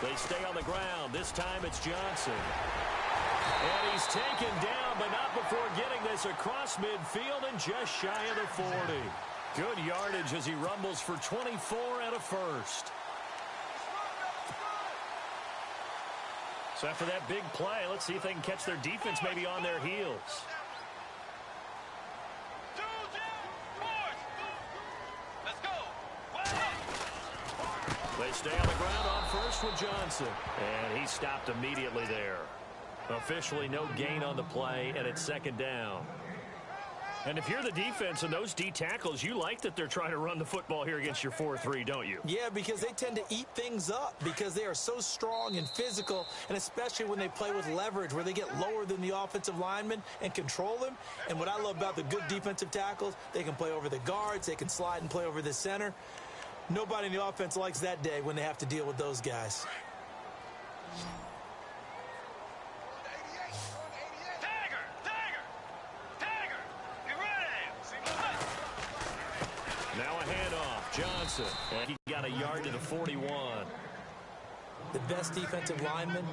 They stay on the ground. This time it's Johnson. And he's taken down, but not before getting this across midfield and just shy of the 40. Good yardage as he rumbles for 24 and a first. So after that big play, let's see if they can catch their defense maybe on their heels. They stay on the ground on first with Johnson. And he stopped immediately there. Officially no gain on the play, and it's second down. And if you're the defense and those D tackles, you like that they're trying to run the football here against your 4-3, don't you? Yeah, because they tend to eat things up because they are so strong and physical, and especially when they play with leverage where they get lower than the offensive lineman and control them. And what I love about the good defensive tackles, they can play over the guards, they can slide and play over the center. Nobody in the offense likes that day when they have to deal with those guys. Now a handoff. Johnson. And he got a yard to the 41. The best defensive linemen,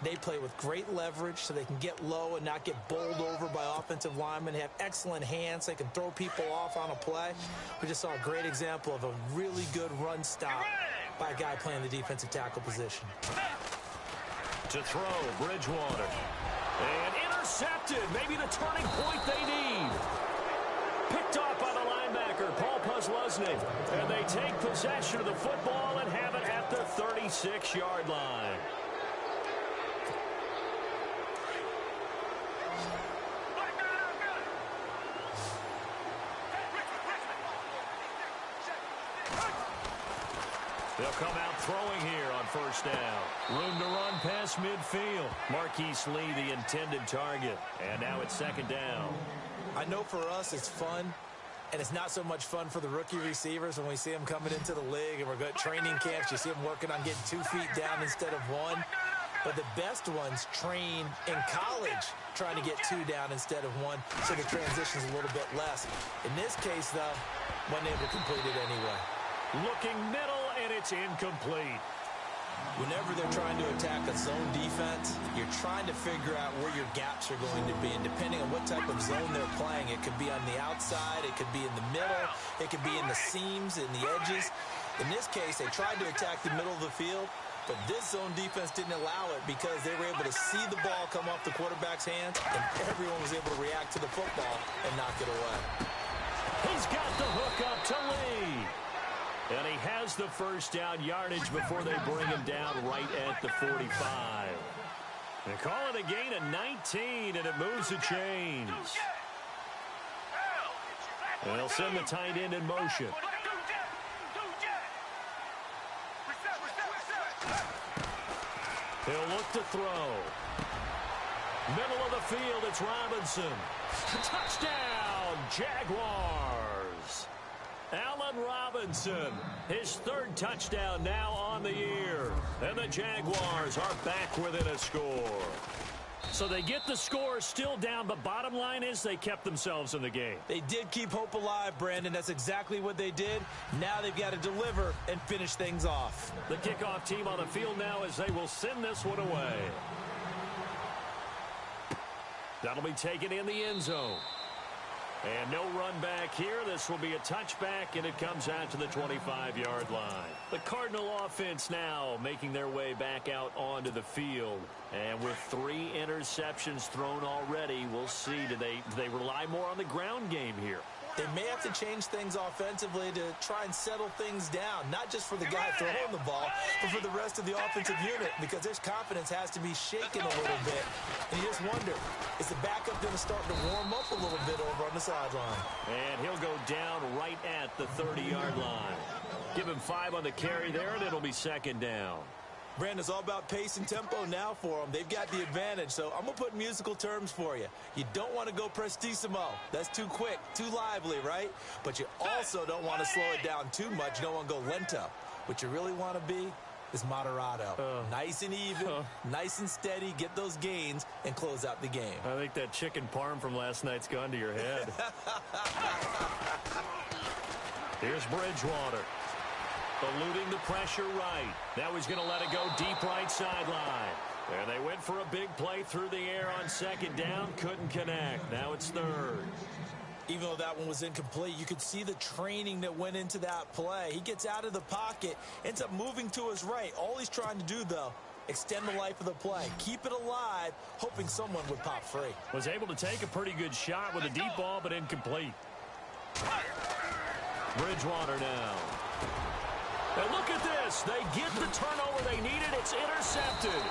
they play with great leverage so they can get low and not get bowled over by offensive linemen. They have excellent hands. They can throw people off on a play. We just saw a great example of a really good run stop by a guy playing the defensive tackle position. To throw, Bridgewater. And intercepted. Maybe the turning point they need. Picked off by the linebacker, Paul Posluszny. And they take possession of the football and have it at the 36-yard line. They'll come out throwing here on first down. Room to run past midfield. Marquise Lee, the intended target. And now it's second down. I know for us it's fun, and it's not so much fun for the rookie receivers when we see them coming into the league and we're going to training camps. You see them working on getting 2 feet down instead of 1. But the best ones train in college trying to get 2 down instead of 1, so the transition's a little bit less. In this case, though, wasn't able to complete it anyway. Looking middle, and it's incomplete. Whenever they're trying to attack a zone defense, you're trying to figure out where your gaps are going to be. And depending on what type of zone they're playing, it could be on the outside, it could be in the middle, it could be in the seams, in the edges. In this case, they tried to attack the middle of the field, but this zone defense didn't allow it because they were able to see the ball come off the quarterback's hands, and everyone was able to react to the football and knock it away. He's got the hook up to Lee. And he has the first down yardage before they bring him down right at the 45. They call it a gain of 19, and it moves the chains. And they'll send the tight end in motion. He'll look to throw. Middle of the field, it's Robinson. Touchdown, Jaguars. Allen Robinson, his third touchdown now on the year. And the Jaguars are back within a score. So they get the score still down, but bottom line is they kept themselves in the game. They did keep hope alive, Brandon. That's exactly what they did. Now they've got to deliver and finish things off. The kickoff team on the field now as they will send this one away. That'll be taken in the end zone. And no run back here. This will be a touchback, and it comes out to the 25-yard line. The Cardinal offense now making their way back out onto the field. And with 3 interceptions thrown already, we'll see. Do they rely more on the ground game here? They may have to change things offensively to try and settle things down, not just for the guy throwing the ball, but for the rest of the offensive unit, because their confidence has to be shaken a little bit. And you just wonder, is the backup going to start to warm up a little bit over on the sideline? And he'll go down right at the 30-yard line. Give him 5 on the carry there, and it'll be second down. Brandon, it's all about pace and tempo now for them. They've got the advantage, so I'm going to put musical terms for you. You don't want to go prestissimo. That's too quick, too lively, right? But you also don't want to slow it down too much. You don't want to go lento. What you really want to be is moderato. Nice and even, nice and steady, get those gains, and close out the game. I think that chicken parm from last night's gone to your head. Here's Bridgewater. Eluding the pressure right. Now he's going to let it go deep right sideline. And they went for a big play through the air on second down. Couldn't connect. Now it's third. Even though that one was incomplete, you could see the training that went into that play. He gets out of the pocket, ends up moving to his right. All he's trying to do, though, extend the life of the play. Keep it alive, hoping someone would pop free. Was able to take a pretty good shot with a deep ball, but incomplete. Bridgewater now. And look at this. They get the turnover they needed. It's intercepted.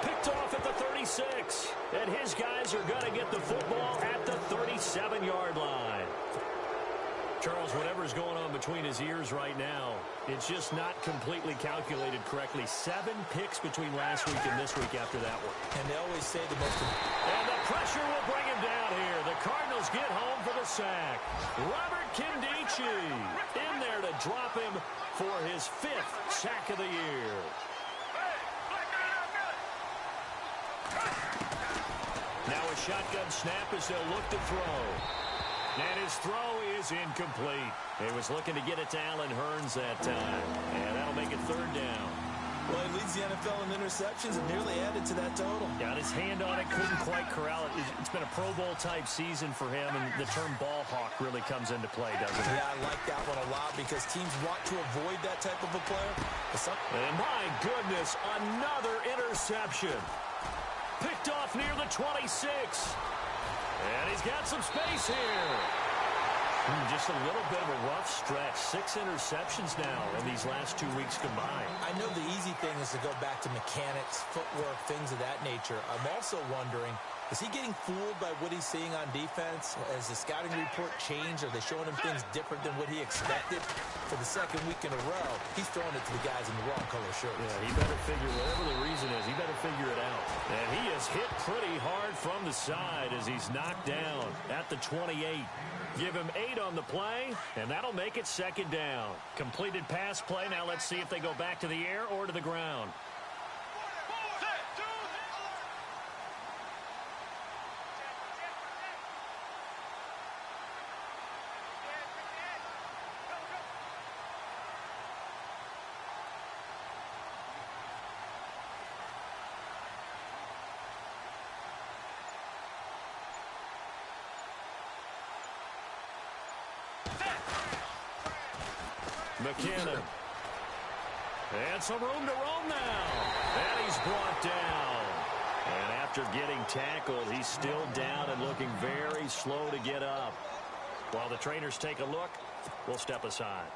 Picked off at the 36. And his guys are going to get the football at the 37-yard line. Charles, whatever's going on between his ears right now, it's just not completely calculated correctly. 7 picks between last week and this week after that one. And they always say the most... And the pressure will bring him down here. The Cardinals get home for the sack. Robert Kindici in there to drop him for his 5th sack of the year. Now a shotgun snap as they'll look to throw. And his throw is incomplete. He was looking to get it to Allen Hurns that time. And that'll make it third down. Well, he leads the NFL in interceptions and nearly added to that total. Got his hand on it, couldn't quite corral it. It's been a Pro Bowl-type season for him, and the term ball hawk really comes into play, doesn't it? Yeah, I like that one a lot because teams want to avoid that type of a player. And my goodness, another interception. Picked off near the 26. And he's got some space here. Just a little bit of a rough stretch. 6 interceptions now in these last 2 weeks combined. I know the easy thing is to go back to mechanics, footwork, things of that nature. I'm also wondering, is he getting fooled by what he's seeing on defense? Has the scouting report changed? Are they showing him things different than what he expected? For the second week in a row, he's throwing it to the guys in the wrong color shirts. Yeah, he better figure, whatever the reason is, he better figure it out. And he is hit pretty hard from the side as he's knocked down at the 28. Give him 8 on the play, and that'll make it second down. Completed pass play. Now let's see if they go back to the air or to the ground. McKinnon. And some room to roam now. And he's brought down. And after getting tackled, he's still down and looking very slow to get up. While the trainers take a look, we'll step aside.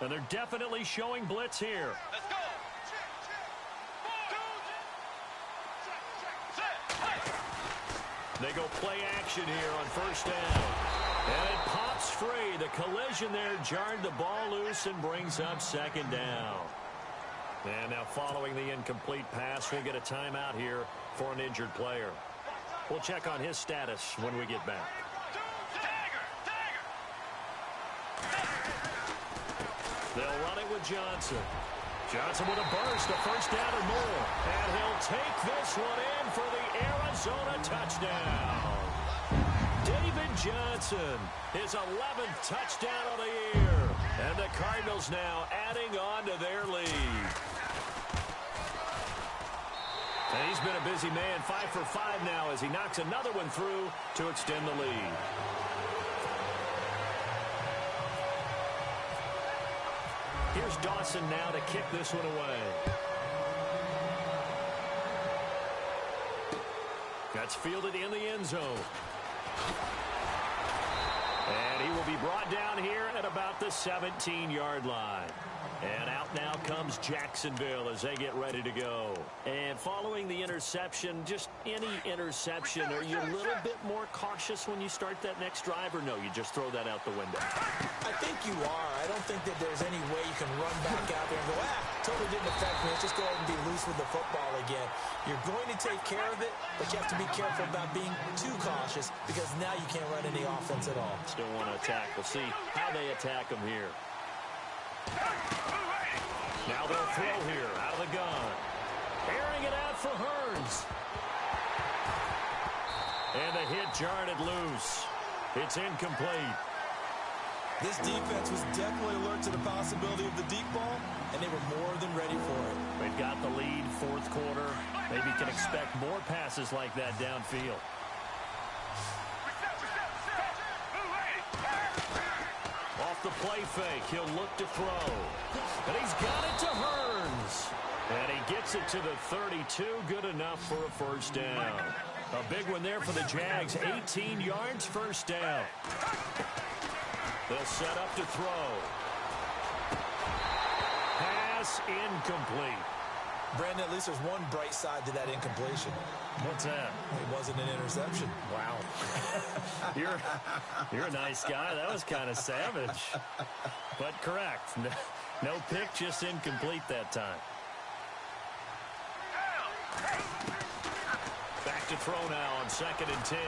And they're definitely showing blitz here. Let's go. They go play action here on first down. And it pops free. The collision there jarred the ball loose and brings up second down. And now following the incomplete pass, we'll get a timeout here for an injured player. We'll check on his status when we get back. They'll run it with Johnson. Johnson with a burst, a first down or more. And he'll take this one in for the Arizona touchdown. David Johnson, his 11th touchdown of the year. And the Cardinals now adding on to their lead. And he's been a busy man, 5 for 5 now as he knocks another one through to extend the lead. Here's Dawson now to kick this one away. That's fielded in the end zone. And he will be brought down here at about the 17-yard line. And out now comes Jacksonville as they get ready to go. And following the interception, just any interception, are you a little bit more cautious when you start that next drive, or no, you just throw that out the window? I think you are. I don't think that there's any way you can run back out there and go, totally didn't affect me. Let's just go ahead and be loose with the football again. You're going to take care of it, but you have to be careful about being too cautious because now you can't run any offense at all. Still want to attack. We'll see how they attack them here. Now they'll throw here out of the gun. Airing it out for Hearns. And the hit jarred it loose. It's incomplete. This defense was definitely alert to the possibility of the deep ball, and they were more than ready for it. They've got the lead, fourth quarter. Maybe can expect more passes like that downfield. Off the play fake, he'll look to throw. And he's got it to Hearns. And he gets it to the 32, good enough for a first down. A big one there for the Jags, 18 yards, first down. They'll set up to throw. Pass incomplete. Brandon, at least there's one bright side to that incompletion. What's that? It wasn't an interception. Wow. You're a nice guy. That was kind of savage. But correct. No pick, just incomplete that time. Back to throw now on 2nd and 10.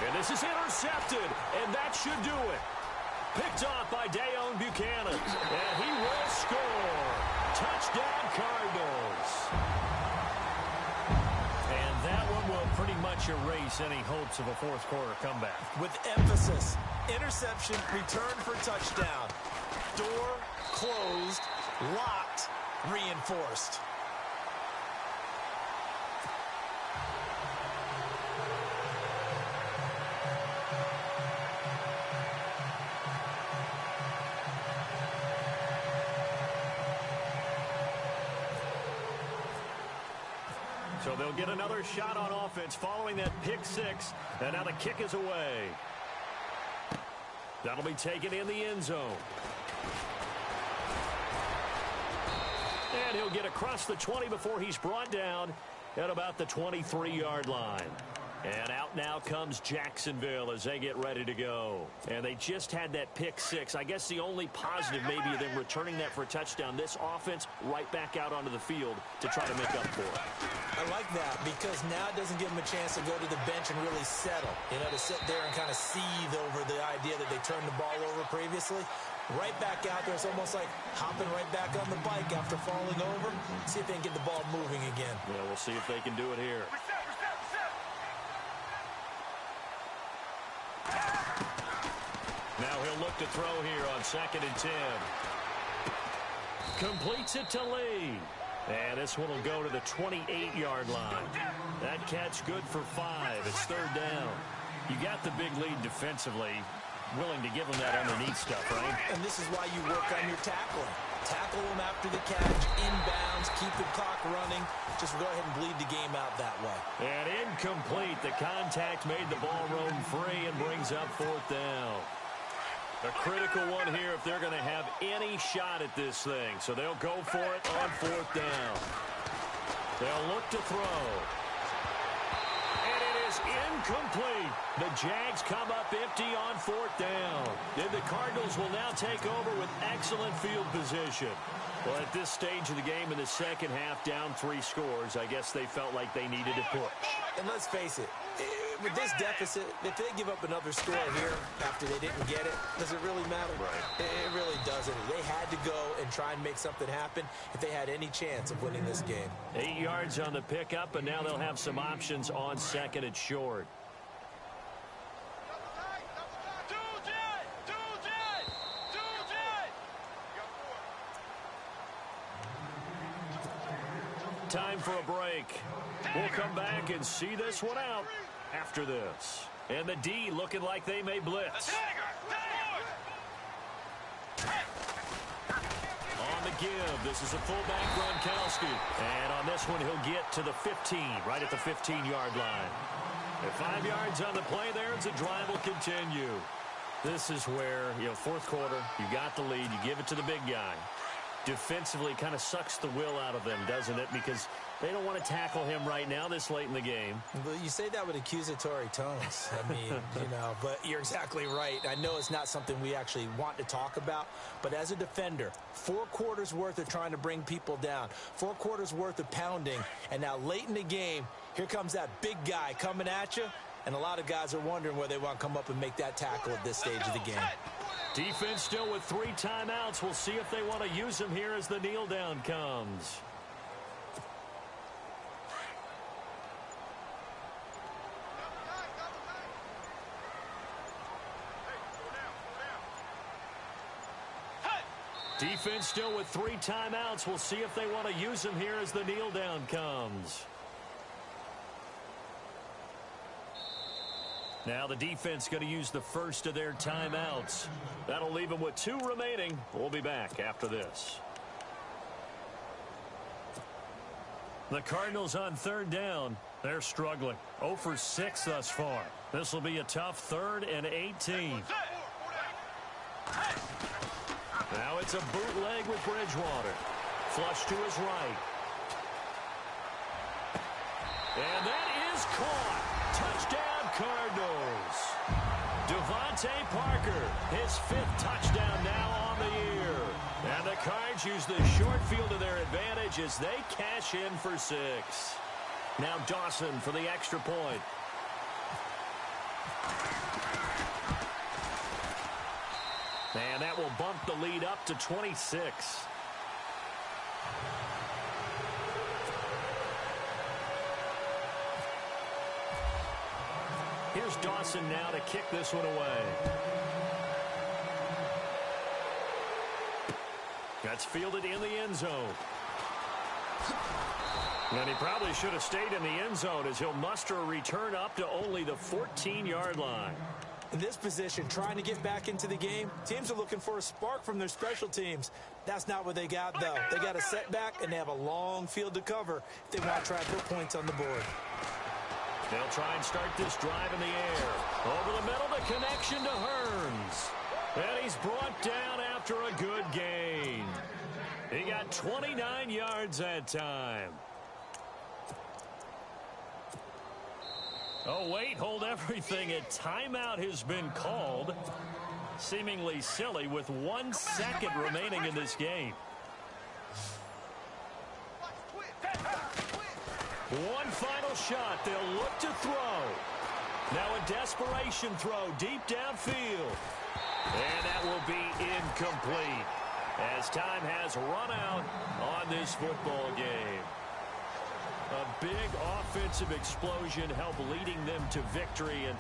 And this is intercepted, and that should do it. Picked off by Dayon Buchanan. And he will score. Touchdown, Cardinals. And that one will pretty much erase any hopes of a fourth quarter comeback. With emphasis, interception, return for touchdown. Door closed, locked, reinforced. So they'll get another shot on offense following that pick six. And now the kick is away. That'll be taken in the end zone. And he'll get across the 20 before he's brought down at about the 23-yard line. And out now comes Jacksonville as they get ready to go. And they just had that pick six. I guess the only positive maybe of them returning that for a touchdown. This offense right back out onto the field to try to make up for it. I like that because now it doesn't give them a chance to go to the bench and really settle. You know, to sit there and kind of seethe over the idea that they turned the ball over previously. Right back out there. It's almost like hopping right back on the bike after falling over. See if they can get the ball moving again. Yeah, we'll see if they can do it here. Now he'll look to throw here on 2nd and 10. Completes it to Lee. And this one will go to the 28-yard line. That catch good for 5. It's 3rd down. You got the big lead defensively. Willing to give them that underneath stuff, right? And this is why you work on your tackling. Tackle them after the catch, inbounds, keep the clock running. Just go ahead and bleed the game out that way. And incomplete. The contact made the ball roam free and brings up 4th down. A critical one here if they're going to have any shot at this thing. So they'll go for it on 4th down. They'll look to throw. And it is Incomplete. The Jags come up empty on 4th down. And the Cardinals will now take over with excellent field position. Well, at this stage of the game in the second half, down 3 scores, I guess they felt like they needed to push. And let's face it, with this deficit, if they give up another score here after they didn't get it, does it really matter? Right. It really doesn't. They had to go and try and make something happen if they had any chance of winning this game. 8 yards on the pickup, and now they'll have some options on 2nd and short. Time for a break. We'll come back and see this one out after this. And the D looking like they may blitz. On the give, this is a fullback Gronkowski. And on this one, he'll get to the 15, right at the 15-yard line. And 5 yards on the play there as the drive will continue. This is where, 4th quarter, you got the lead, you give it to the big guy. Defensively kind of sucks the will out of them, doesn't it? Because they don't want to tackle him right now this late in the game. Well, you say that with accusatory tones. I mean, but you're exactly right. I know it's not something we actually want to talk about, but as a defender, 4 quarters worth of trying to bring people down, 4 quarters worth of pounding, and now late in the game, here comes that big guy coming at you, and a lot of guys are wondering where they want to come up and make that tackle at this stage of the game. Defense still with 3 timeouts. We'll see if they want to use them here as the kneel down comes. Defense still with 3 timeouts. We'll see if they want to use them here as the kneel down comes. Now the defense going to use the first of their timeouts. That'll leave them with 2 remaining. We'll be back after this. The Cardinals on 3rd down. They're struggling. 0 for 6 thus far. This will be a tough 3rd and 18. Now it's a bootleg with Bridgewater. Flush to his right. And that is caught. Touchdown Cardinals. Devontae Parker, his 5th touchdown now on the year. And the Cards use the short field to their advantage as they cash in for 6. Now Dawson for the extra point. And that will bump the lead up to 26. Here's Dawson now to kick this one away. That's fielded in the end zone. And he probably should have stayed in the end zone as he'll muster a return up to only the 14-yard line. In this position, trying to get back into the game, teams are looking for a spark from their special teams. That's not what they got, though. They got a setback, and they have a long field to cover if they want to try to put points on the board. They'll try and start this drive in the air. Over the middle, the connection to Hearns. And he's brought down after a good gain. He got 29 yards that time. Oh, wait, hold everything. A timeout has been called. Seemingly silly with 1 second remaining in this game. One final shot. They'll look to throw. Now a desperation throw deep downfield. And that will be incomplete as time has run out on this football game. A big offensive explosion helped leading them to victory. And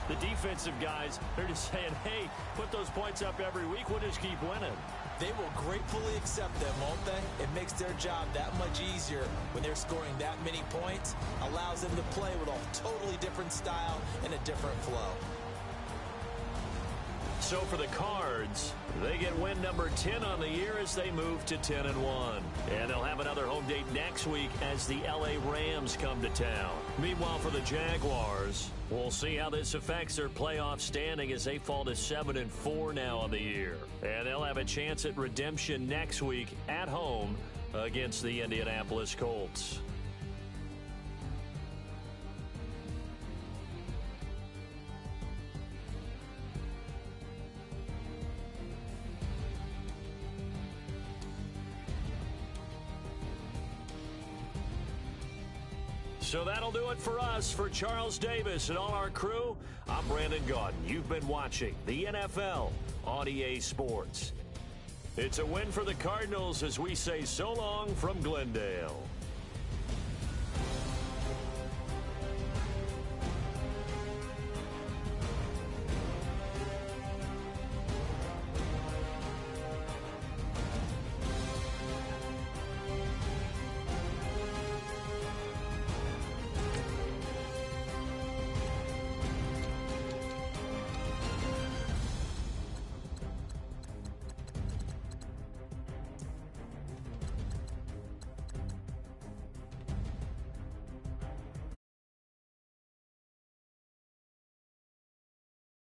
the defensive guys, they're just saying, hey, put those points up every week. We'll just keep winning. They will gratefully accept them, won't they? It makes their job that much easier when they're scoring that many points. Allows them to play with a totally different style and a different flow. So for the Cards, they get win number 10 on the year as they move to 10-1. And they'll have another home date next week as the LA Rams come to town. Meanwhile, for the Jaguars, we'll see how this affects their playoff standing as they fall to 7-4 now on the year. And they'll have a chance at redemption next week at home against the Indianapolis Colts. So that'll do it for us. For Charles Davis and all our crew, I'm Brandon Gaudin. You've been watching the NFL on EA Sports. It's a win for the Cardinals as we say so long from Glendale.